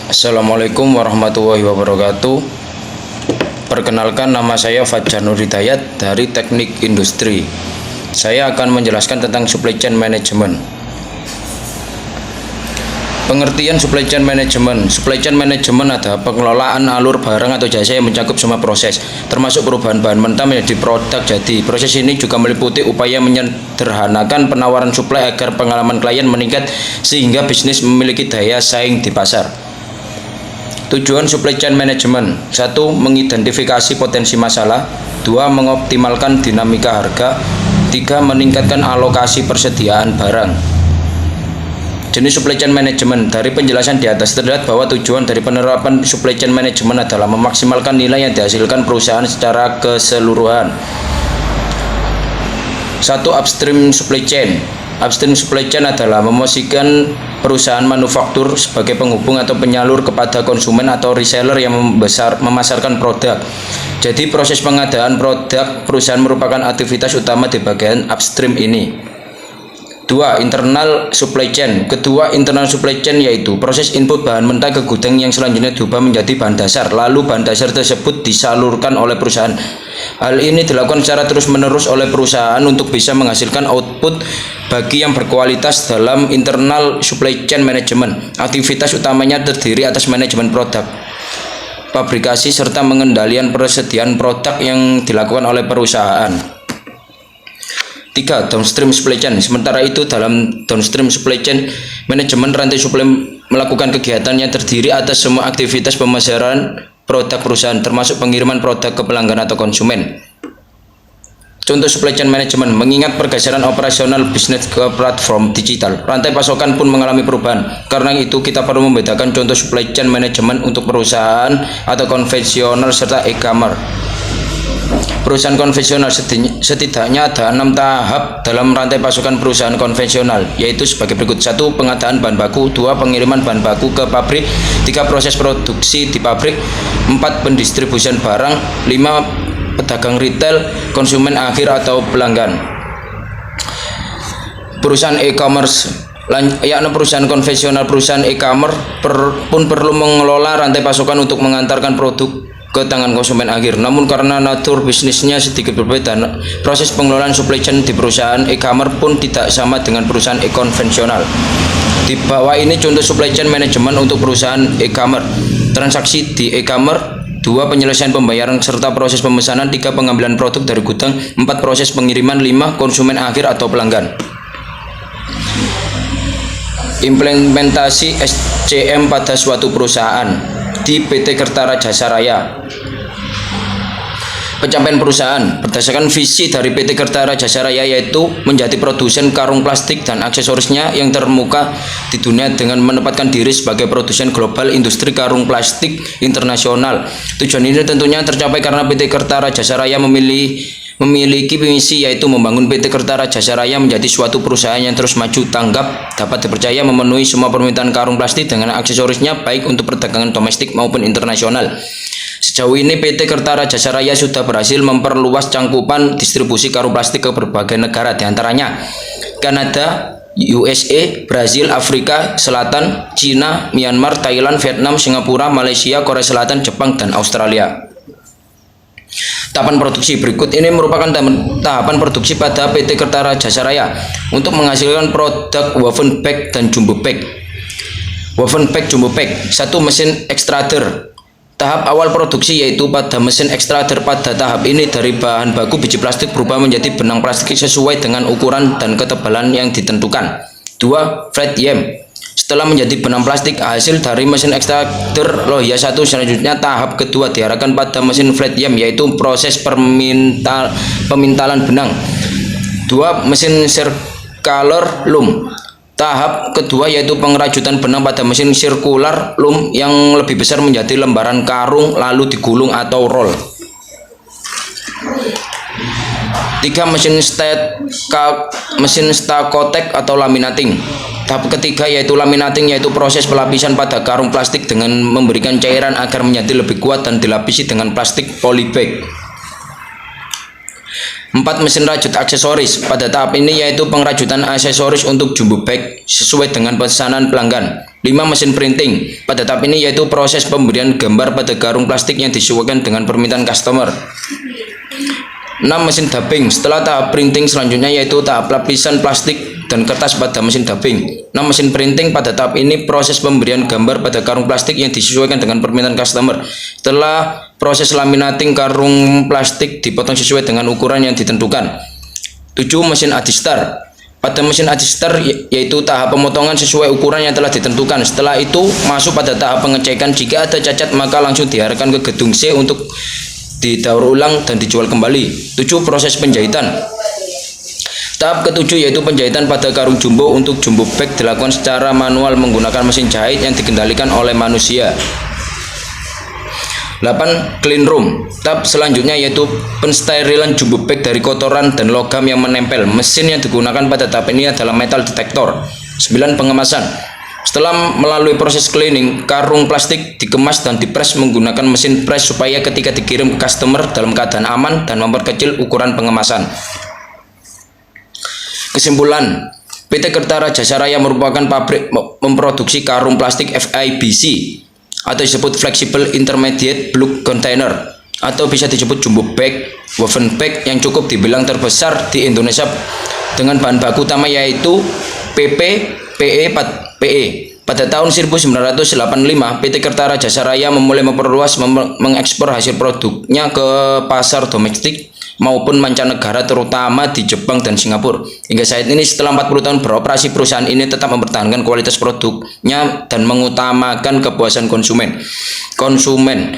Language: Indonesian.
Assalamualaikum warahmatullahi wabarakatuh. Perkenalkan, nama saya Fajar Nur Hidayat dari Teknik Industri. Saya akan menjelaskan tentang supply chain management. Pengertian supply chain management. Supply chain management adalah pengelolaan alur barang atau jasa yang mencakup semua proses, termasuk perubahan bahan mentah menjadi produk jadi. Proses ini juga meliputi upaya menyederhanakan penawaran suplai agar pengalaman klien meningkat sehingga bisnis memiliki daya saing di pasar. Tujuan supply chain management: 1. Mengidentifikasi potensi masalah. 2. Mengoptimalkan dinamika harga. 3. Meningkatkan alokasi persediaan barang. Jenis supply chain management. Dari penjelasan di atas terlihat bahwa tujuan dari penerapan supply chain management adalah memaksimalkan nilai yang dihasilkan perusahaan secara keseluruhan. 1. Upstream supply chain. Upstream supply chain adalah memosisikan perusahaan manufaktur sebagai penghubung atau penyalur kepada konsumen atau reseller yang memasarkan produk. Jadi proses pengadaan produk perusahaan merupakan aktivitas utama di bagian upstream ini. 2. Internal supply chain. Kedua, internal supply chain yaitu proses input bahan mentah ke gudang yang selanjutnya diubah menjadi bahan dasar, lalu bahan dasar tersebut disalurkan oleh perusahaan. Hal ini dilakukan secara terus-menerus oleh perusahaan untuk bisa menghasilkan output bagi yang berkualitas. Dalam internal supply chain management, aktivitas utamanya terdiri atas manajemen produk, fabrikasi, serta pengendalian persediaan produk yang dilakukan oleh perusahaan. 3. Downstream supply chain. Sementara itu, dalam downstream supply chain manajemen, rantai suplai melakukan kegiatan yang terdiri atas semua aktivitas pemasaran produk perusahaan, termasuk pengiriman produk ke pelanggan atau konsumen. Contoh supply chain management: mengingat pergeseran operasional bisnis ke platform digital, rantai pasokan pun mengalami perubahan. Karena itu, kita perlu membedakan contoh supply chain management untuk perusahaan atau konvensional serta e-commerce. Perusahaan konvensional: setidaknya ada 6 tahap dalam rantai pasokan perusahaan konvensional, yaitu sebagai berikut. 1. Pengadaan bahan baku. 2. Pengiriman bahan baku ke pabrik. 3. Proses produksi di pabrik. 4. Pendistribusian barang. 5. Pedagang retail, konsumen akhir atau pelanggan. Perusahaan e-commerce, yakni perusahaan konvensional. Perusahaan e-commerce pun perlu mengelola rantai pasokan untuk mengantarkan produk ke tangan konsumen akhir. Namun karena natur bisnisnya sedikit berbeda, proses pengelolaan supply chain di perusahaan e-commerce pun tidak sama dengan perusahaan e-konvensional. Di bawah ini contoh supply chain management untuk perusahaan e-commerce: transaksi di e-commerce. 2. Penyelesaian pembayaran serta proses pemesanan. 3. Pengambilan produk dari gudang. 4. Proses pengiriman. 5. Konsumen akhir atau pelanggan. Implementasi SCM pada suatu perusahaan. Di PT Kertara Jasa Raya, pencapaian perusahaan berdasarkan visi dari PT Kertara Jasa Raya yaitu menjadi produsen karung plastik dan aksesorisnya yang terkemuka di dunia dengan menempatkan diri sebagai produsen global industri karung plastik internasional. Tujuan ini tentunya tercapai karena PT Kertara Jasa Raya memiliki misi yaitu membangun PT Kertara Jasa Raya menjadi suatu perusahaan yang terus maju, tanggap, dapat dipercaya, memenuhi semua permintaan karung plastik dengan aksesorisnya baik untuk perdagangan domestik maupun internasional. Sejauh ini PT Kertara Jasa Raya sudah berhasil memperluas cangkupan distribusi karung plastik ke berbagai negara, diantaranya Kanada, USA, Brazil, Afrika Selatan, Cina, Myanmar, Thailand, Vietnam, Singapura, Malaysia, Korea Selatan, Jepang, dan Australia. Tahapan produksi berikut ini merupakan tahapan produksi pada PT Kertara Jasa Raya untuk menghasilkan produk woven bag dan jumbo bag. Woven bag, jumbo bag. 1. Mesin extruder. Tahap awal produksi yaitu pada mesin extruder. Pada tahap ini dari bahan baku biji plastik berubah menjadi benang plastik sesuai dengan ukuran dan ketebalan yang ditentukan. 2. Flat yam. Setelah menjadi benang plastik hasil dari mesin ekstraktor lohia 1, selanjutnya tahap kedua diarahkan pada mesin flat yam yaitu proses pemintalan benang. 2. Mesin circular loom. Tahap kedua yaitu pengerajutan benang pada mesin circular loom yang lebih besar menjadi lembaran karung lalu digulung atau roll. 3. Mesin stakotek atau laminating. Tahap ketiga yaitu laminating, yaitu proses pelapisan pada karung plastik dengan memberikan cairan agar menjadi lebih kuat dan dilapisi dengan plastik polybag. 4. Mesin rajut aksesoris. Pada tahap ini yaitu pengerajutan aksesoris untuk jumbo bag sesuai dengan pesanan pelanggan. 5. Mesin printing. Pada tahap ini yaitu proses pemberian gambar pada karung plastik yang disesuaikan dengan permintaan customer. 6. Mesin dubbing. Setelah tahap printing selanjutnya yaitu tahap lapisan plastik dan kertas pada mesin dubbing. 6. Mesin printing. Pada tahap ini proses pemberian gambar pada karung plastik yang disesuaikan dengan permintaan customer. Setelah proses laminating, karung plastik dipotong sesuai dengan ukuran yang ditentukan. 7. Mesin adjustor. Pada mesin adjustor yaitu tahap pemotongan sesuai ukuran yang telah ditentukan. Setelah itu masuk pada tahap pengecekan. Jika ada cacat maka langsung diarahkan ke gedung C untuk didaur ulang dan dijual kembali. 7. Proses penjahitan. Tahap ketujuh yaitu penjahitan pada karung jumbo. Untuk jumbo bag dilakukan secara manual menggunakan mesin jahit yang dikendalikan oleh manusia. 8. Clean room. Tahap selanjutnya yaitu pensterilan jumbo bag dari kotoran dan logam yang menempel. Mesin yang digunakan pada tahap ini adalah metal detector. 9. Pengemasan. Setelah melalui proses cleaning, karung plastik dikemas dan dipres menggunakan mesin press supaya ketika dikirim ke customer dalam keadaan aman dan memperkecil ukuran pengemasan. Kesimpulan, PT Kertara Jasa Raya merupakan pabrik memproduksi karung plastik FIBC atau disebut Flexible Intermediate Bulk Container atau bisa disebut jumbo bag, woven bag yang cukup dibilang terbesar di Indonesia dengan bahan baku utama yaitu PP, PE, PE. Pada tahun 1985, PT Kertara Jasa Raya memulai memperluas mengekspor hasil produknya ke pasar domestik maupun mancanegara terutama di Jepang dan Singapura. Hingga saat ini setelah 40 tahun beroperasi, perusahaan ini tetap mempertahankan kualitas produknya dan mengutamakan kepuasan konsumen.